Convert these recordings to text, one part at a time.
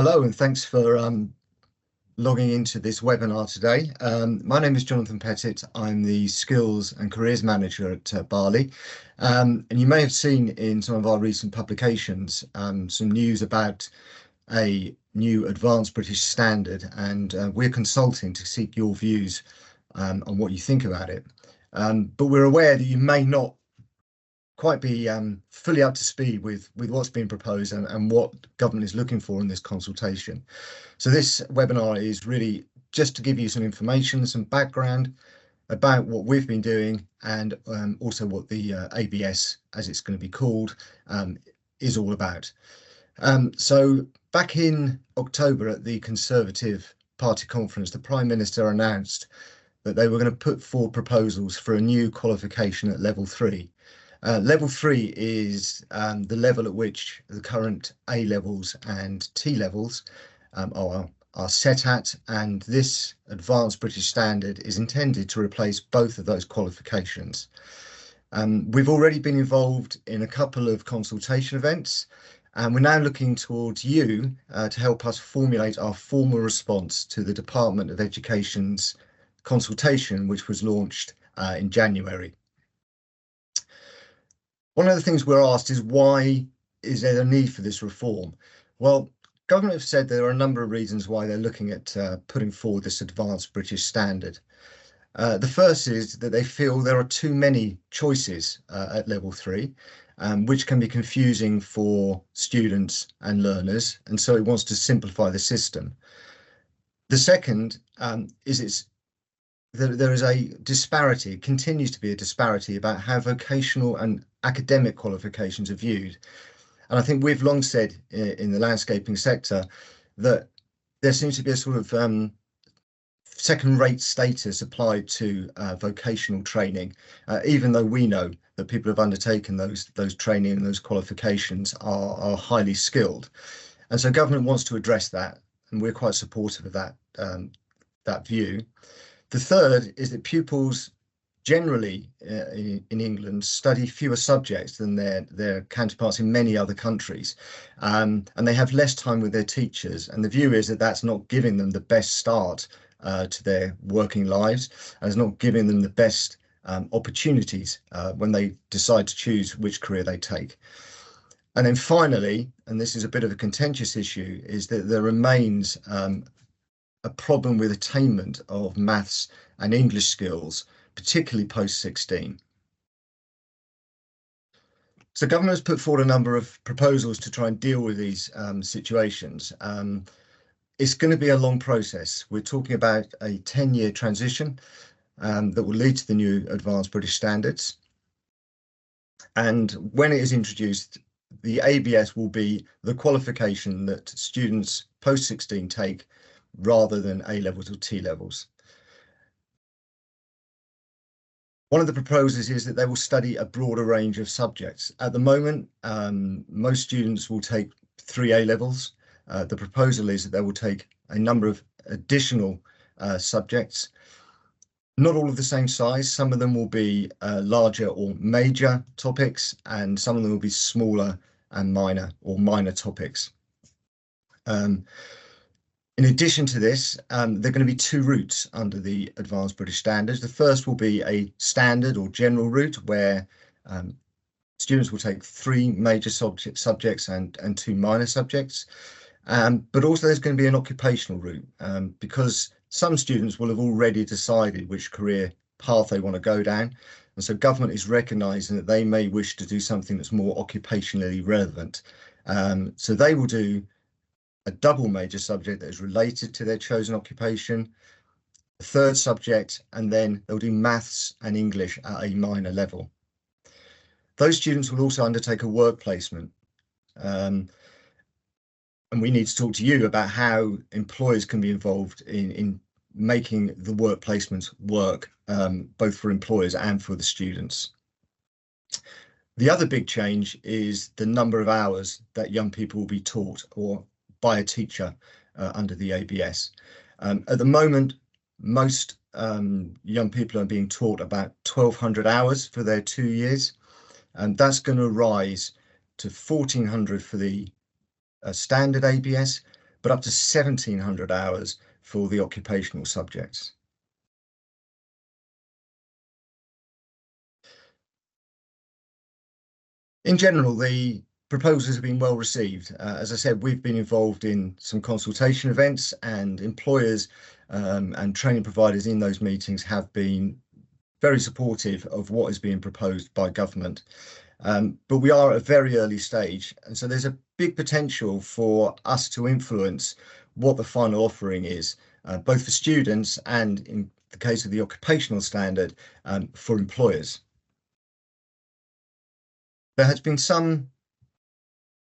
Hello, and thanks for logging into this webinar today. My name is Jonathan Pettit. I'm the Skills and Careers Manager at Barley. And you may have seen in some of our recent publications some news about a new advanced British standard, and we're consulting to seek your views on what you think about it. But we're aware that you may not quite be fully up to speed with what's being proposed and what government is looking for in this consultation. So this webinar is really just to give you some information, some background about what we've been doing, and also what the ABS, as it's going to be called, is all about. So back in October at the Conservative Party conference, the Prime Minister announced that they were going to put forward proposals for a new qualification at level 3. Level 3 is the level at which the current A levels and T levels are set at, and this advanced British standard is intended to replace both of those qualifications. We've already been involved in a couple of consultation events, and we're now looking towards you to help us formulate our formal response to the Department of Education's consultation, which was launched in January. One of the things we're asked is, why is there a need for this reform? Well, government have said there are a number of reasons why they're looking at putting forward this advanced British standard. The first is that they feel there are too many choices at level 3, which can be confusing for students and learners, and so it wants to simplify the system. The second is there is a disparity, continues to be a disparity about how vocational and academic qualifications are viewed. And I think we've long said in the landscaping sector that there seems to be a sort of second-rate status applied to vocational training, even though we know that people have undertaken those training and those qualifications are highly skilled. And so government wants to address that, and we're quite supportive of that view. The third is that pupils generally in England study fewer subjects than their counterparts in many other countries, and they have less time with their teachers, and the view is that that's not giving them the best start to their working lives, and it's not giving them the best opportunities when they decide to choose which career they take. And then finally, and this is a bit of a contentious issue, is that there remains a problem with attainment of maths and English skills, particularly post-16. So government has put forward a number of proposals to try and deal with these situations. It's going to be a long process. We're talking about a 10-year transition that will lead to the new advanced British standards. And when it is introduced, the ABS will be the qualification that students post-16 take, rather than A levels or T levels. One of the proposals is that they will study a broader range of subjects. At the moment, most students will take 3 A levels. The proposal is that they will take a number of additional subjects, not all of the same size. Some of them will be larger or major topics, and some of them will be smaller and minor or minor topics. In addition to this, there are going to be 2 routes under the Advanced British Standards. The first will be a standard or general route where students will take 3 major subjects and 2 minor subjects. But also there's going to be an occupational route because some students will have already decided which career path they want to go down. And so government is recognising that they may wish to do something that's more occupationally relevant. So they will do a double major subject that is related to their chosen occupation, a 3rd subject, and then they'll do maths and English at a minor level. Those students will also undertake a work placement. And we need to talk to you about how employers can be involved in making the work placements work, both for employers and for the students. The other big change is the number of hours that young people will be taught or by a teacher under the ABS. At the moment, most young people are being taught about 1,200 hours for their 2 years, and that's going to rise to 1,400 for the standard ABS, but up to 1,700 hours for the occupational subjects. In general, the proposals have been well received. As I said, we've been involved in some consultation events, and employers and training providers in those meetings have been very supportive of what is being proposed by government. But we are at a very early stage, and so there's a big potential for us to influence what the final offering is, both for students and, in the case of the occupational standard, for employers. There has been some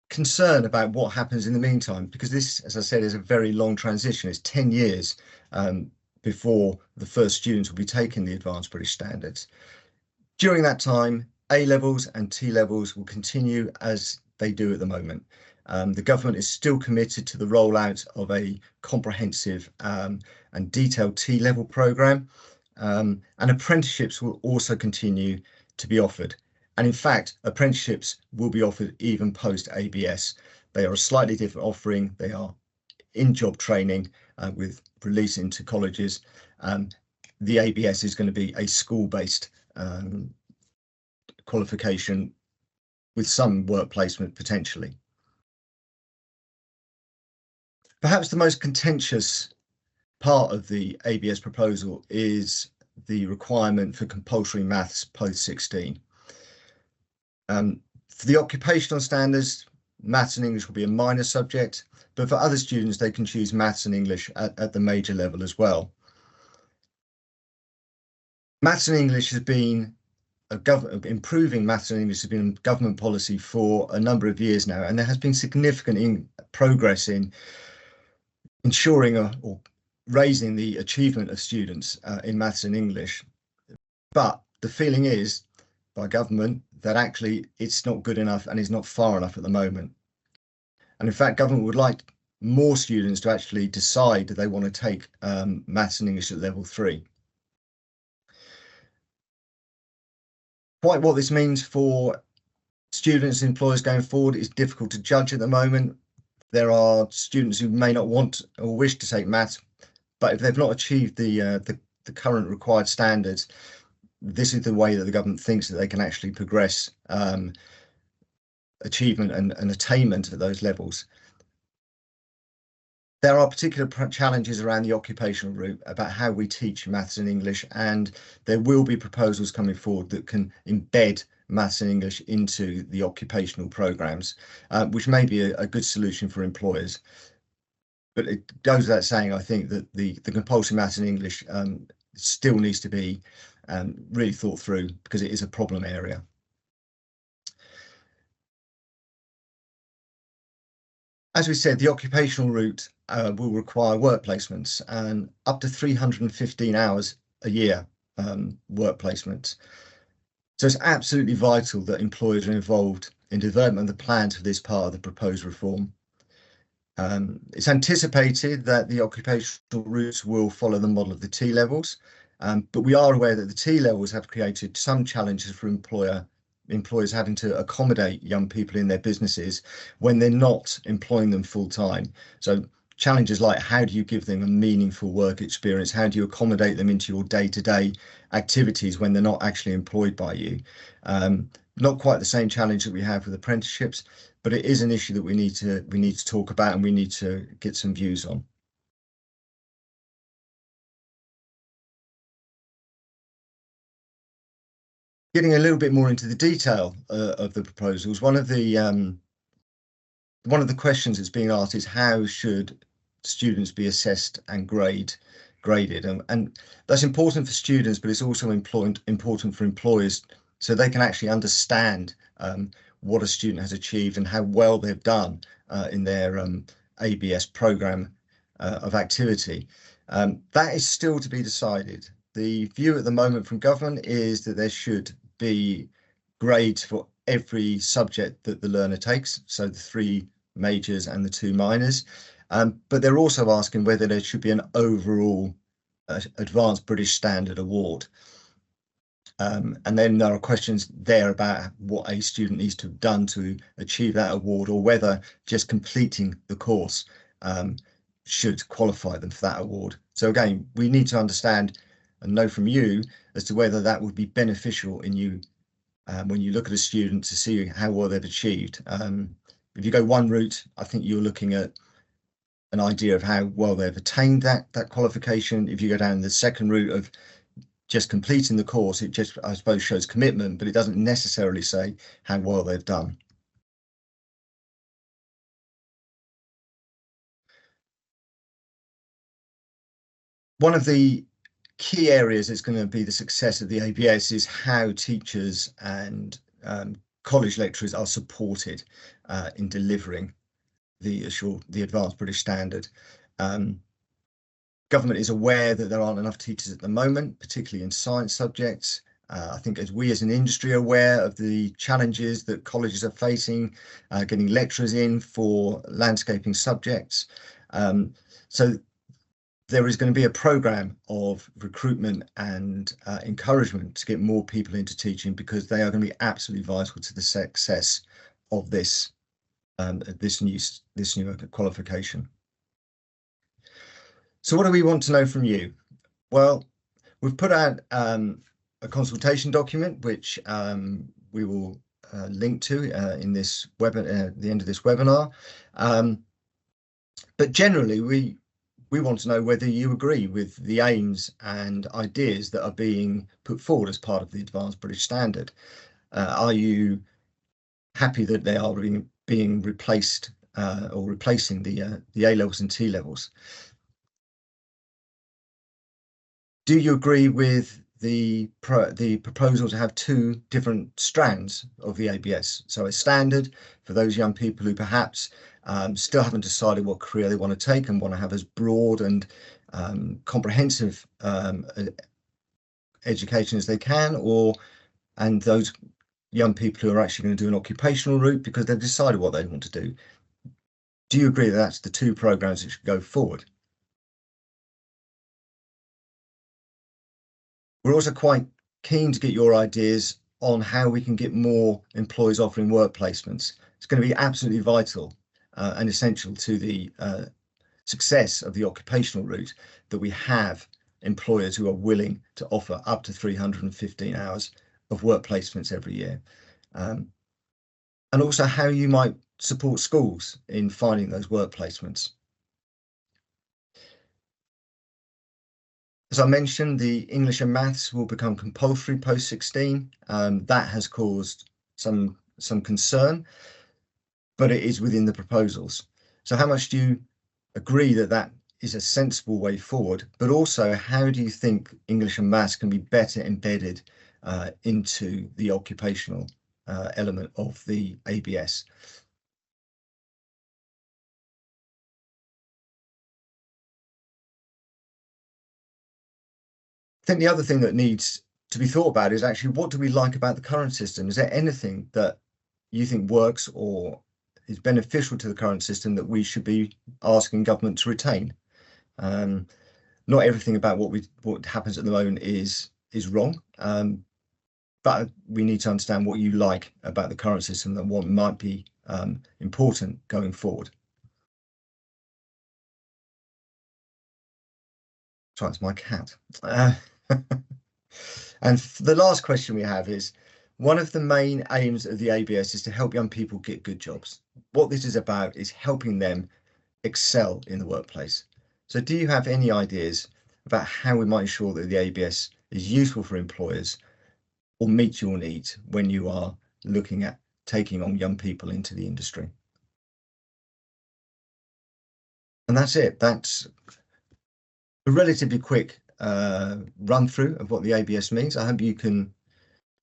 concern about what happens in the meantime, because this, as I said, is a very long transition. It's 10 years before the first students will be taking the advanced British standards. During that time, A levels and T levels will continue as they do at the moment. The government is still committed to the rollout of a comprehensive and detailed T level programme, and apprenticeships will also continue to be offered. And in fact, apprenticeships will be offered even post ABS. They are a slightly different offering. They are in-job training with release into colleges. The ABS is going to be a school-based qualification with some work placement potentially. Perhaps the most contentious part of the ABS proposal is the requirement for compulsory maths post 16. For the occupational standards, maths and English will be a minor subject, but for other students, they can choose maths and English at the major level as well. Maths and English has been improving maths and English has been government policy for a number of years now, and there has been significant progress in ensuring or raising the achievement of students in maths and English. But the feeling is by government that actually it's not good enough and is not far enough at the moment. And in fact, government would like more students to actually decide that they want to take maths and English at level 3. Quite what this means for students and employers going forward is difficult to judge at the moment. There are students who may not want or wish to take maths, but if they've not achieved the current required standards, this is the way that the government thinks that they can actually progress achievement and attainment at those levels. There are particular challenges around the occupational route about how we teach maths and English, and there will be proposals coming forward that can embed maths and English into the occupational programmes, which may be a good solution for employers. But it goes without saying, I think that the compulsory maths and English still needs to be really thought through, because it is a problem area. As we said, the occupational route will require work placements and up to 315 hours a year work placements. So it's absolutely vital that employers are involved in development of the plans for this part of the proposed reform. It's anticipated that the occupational routes will follow the model of the T levels, but we are aware that the T levels have created some challenges for employers having to accommodate young people in their businesses when they're not employing them full time. So challenges like, how do you give them a meaningful work experience? How do you accommodate them into your day-to-day activities when they're not actually employed by you? Not quite the same challenge that we have with apprenticeships, but it is an issue that we need to talk about and we need to get some views on. Getting a little bit more into the detail of the proposals, one of the questions that's being asked is, how should students be assessed and graded? And that's important for students, but it's also important for employers, so they can actually understand what a student has achieved and how well they've done in their ABS programme of activity. That is still to be decided. The view at the moment from government is that there should be grades for every subject that the learner takes, so the 3 majors and the 2 minors, but they're also asking whether there should be an overall advanced British standard award. And then there are questions there about what a student needs to have done to achieve that award, or whether just completing the course should qualify them for that award. So again, we need to understand and know from you as to whether that would be beneficial in you when you look at a student to see how well they've achieved. If you go one route, I think you're looking at an idea of how well they've attained that qualification. If you go down the second route of just completing the course, it just, I suppose, shows commitment, but it doesn't necessarily say how well they've done. One of the key areas that's going to be the success of the ABS is how teachers and college lecturers are supported in delivering the Advanced British Standard. Government is aware that there aren't enough teachers at the moment, particularly in science subjects. I think as we as an industry are aware of the challenges that colleges are facing, getting lecturers in for landscaping subjects. So there is going to be a programme of recruitment and encouragement to get more people into teaching, because they are going to be absolutely vital to the success of this new qualification. So what do we want to know from you? Well, we've put out a consultation document, which we will link to in this at the end of this webinar. But generally, we want to know whether you agree with the aims and ideas that are being put forward as part of the Advanced British Standard. Are you happy that they are being replaced or replacing the A-levels and T-levels? Do you agree with the proposal to have two different strands of the ABS? So a standard for those young people who perhaps still haven't decided what career they want to take and want to have as broad and comprehensive education as they can, and those young people who are actually going to do an occupational route because they've decided what they want to do. Do you agree that that's the two programs that should go forward? We're also quite keen to get your ideas on how we can get more employers offering work placements. It's going to be absolutely vital and essential to the success of the occupational route that we have employers who are willing to offer up to 315 hours of work placements every year. And also how you might support schools in finding those work placements. As I mentioned, the English and maths will become compulsory post-16. That has caused some concern, but it is within the proposals. So how much do you agree that that is a sensible way forward? But also, how do you think English and maths can be better embedded into the occupational element of the ABS? I think the other thing that needs to be thought about is actually, what do we like about the current system? Is there anything that you think works or is beneficial to the current system that we should be asking government to retain? Not everything about what happens at the moment is wrong, but we need to understand what you like about the current system and what might be important going forward. Sorry, it's my cat. And the last question we have is, one of the main aims of the ABS is to help young people get good jobs. What this is about is helping them excel in the workplace. So do you have any ideas about how we might ensure that the ABS is useful for employers or meets your needs when you are looking at taking on young people into the industry? And that's it. That's a relatively quick run through of what the ABS means. I hope you can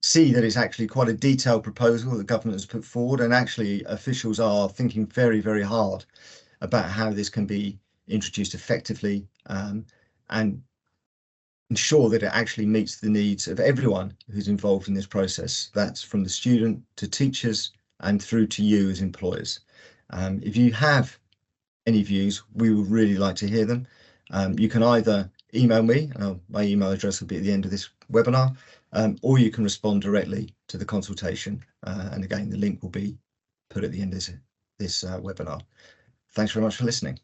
see that it's actually quite a detailed proposal that the government has put forward, and actually officials are thinking very, very hard about how this can be introduced effectively and ensure that it actually meets the needs of everyone who's involved in this process. That's from the student to teachers and through to you as employers. If you have any views, we would really like to hear them. You can either email me, my email address will be at the end of this webinar, or you can respond directly to the consultation. And again, the link will be put at the end of this webinar. Thanks very much for listening.